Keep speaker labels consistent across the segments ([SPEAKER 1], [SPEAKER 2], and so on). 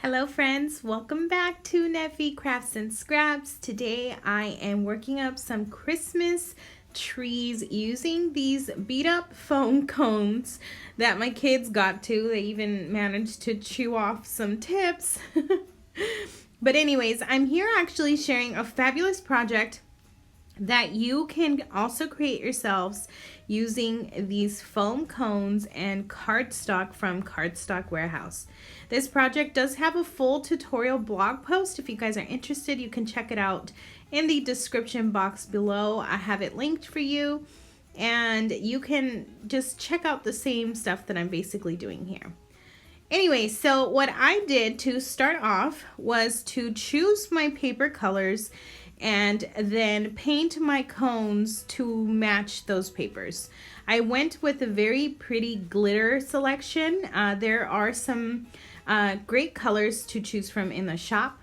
[SPEAKER 1] Hello friends, welcome back to Neffy Crafts and Scraps. Today I am working up some Christmas trees using these beat up foam cones that my kids got to. They even managed to chew off some tips. But anyways, I'm here actually sharing a fabulous project that you can also create yourselves using these foam cones and cardstock from Cardstock Warehouse. This project does have a full tutorial blog post. If you guys are interested, you can check it out in the description box below. I have it linked for you, and you can just check out the same stuff that I'm basically doing here. Anyway, so what I did to start off was to choose my paper colors and then paint my cones to match those papers. I went with a very pretty glitter selection. There are some great colors to choose from in the shop.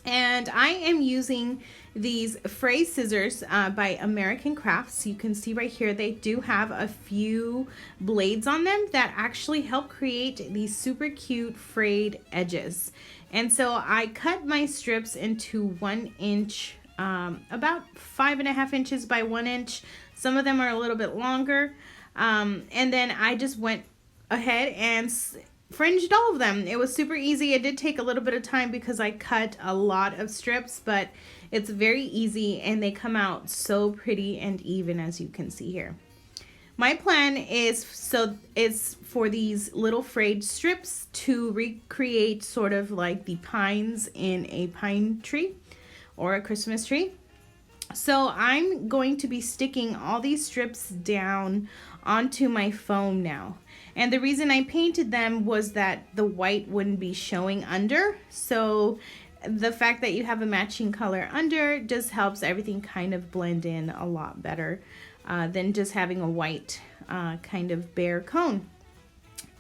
[SPEAKER 1] And I am using these fray scissors by American Crafts. You can see right here they do have a few blades on them that actually help create these super cute frayed edges. And so I cut my strips into 1 inch, about 5.5 inches by 1 inch. Some of them are a little bit longer. And then I just went ahead and fringed all of them. It was super easy. It did take a little bit of time because I cut a lot of strips, but it's very easy and they come out so pretty and even, as you can see here. My plan is for these little frayed strips to recreate sort of like the pines in a pine tree or a Christmas tree. So I'm going to be sticking all these strips down onto my foam now. And the reason I painted them was that the white wouldn't be showing under. So the fact that you have a matching color under just helps everything kind of blend in a lot better than just having a white kind of bare cone.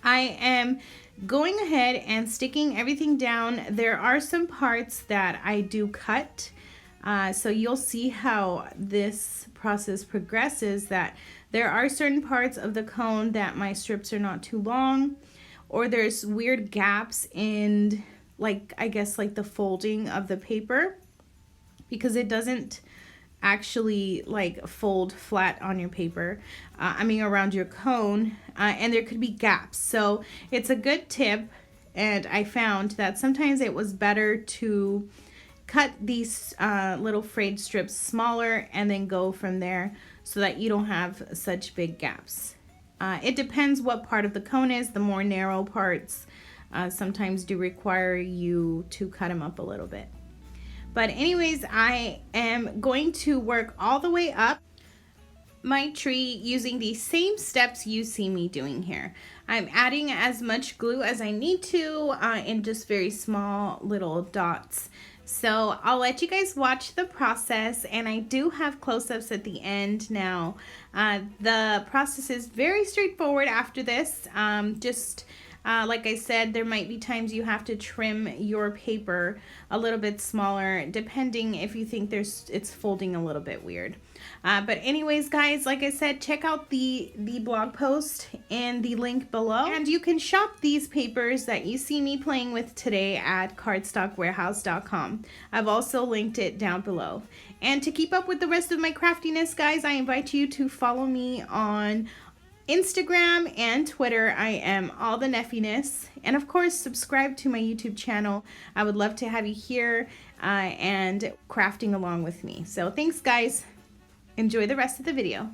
[SPEAKER 1] I am going ahead and sticking everything down. There are some parts that I do cut. So you'll see how this process progresses, that there are certain parts of the cone that my strips are not too long, or there's weird gaps in, like, I guess like the folding of the paper, because it doesn't actually like fold flat on your paper, around your cone, and there could be gaps. So it's a good tip, and I found that sometimes it was better to cut these little frayed strips smaller and then go from there so that you don't have such big gaps. It depends what part of the cone is. The more narrow parts sometimes do require you to cut them up a little bit. But anyways, I am going to work all the way up my tree using the same steps you see me doing here. I'm adding as much glue as I need to in just very small little dots. So I'll let you guys watch the process, and I do have close-ups at the end now. The process is very straightforward after this. Like I said, there might be times you have to trim your paper a little bit smaller, depending if you think it's folding a little bit weird. But anyways, guys, like I said, check out the blog post and the link below. And you can shop these papers that you see me playing with today at cardstockwarehouse.com. I've also linked it down below. And to keep up with the rest of my craftiness, guys, I invite you to follow me on Instagram and Twitter. I am all the NEFFYNESS, and of course subscribe to my YouTube channel. I would love to have you here and crafting along with me. So thanks, guys. Enjoy the rest of the video.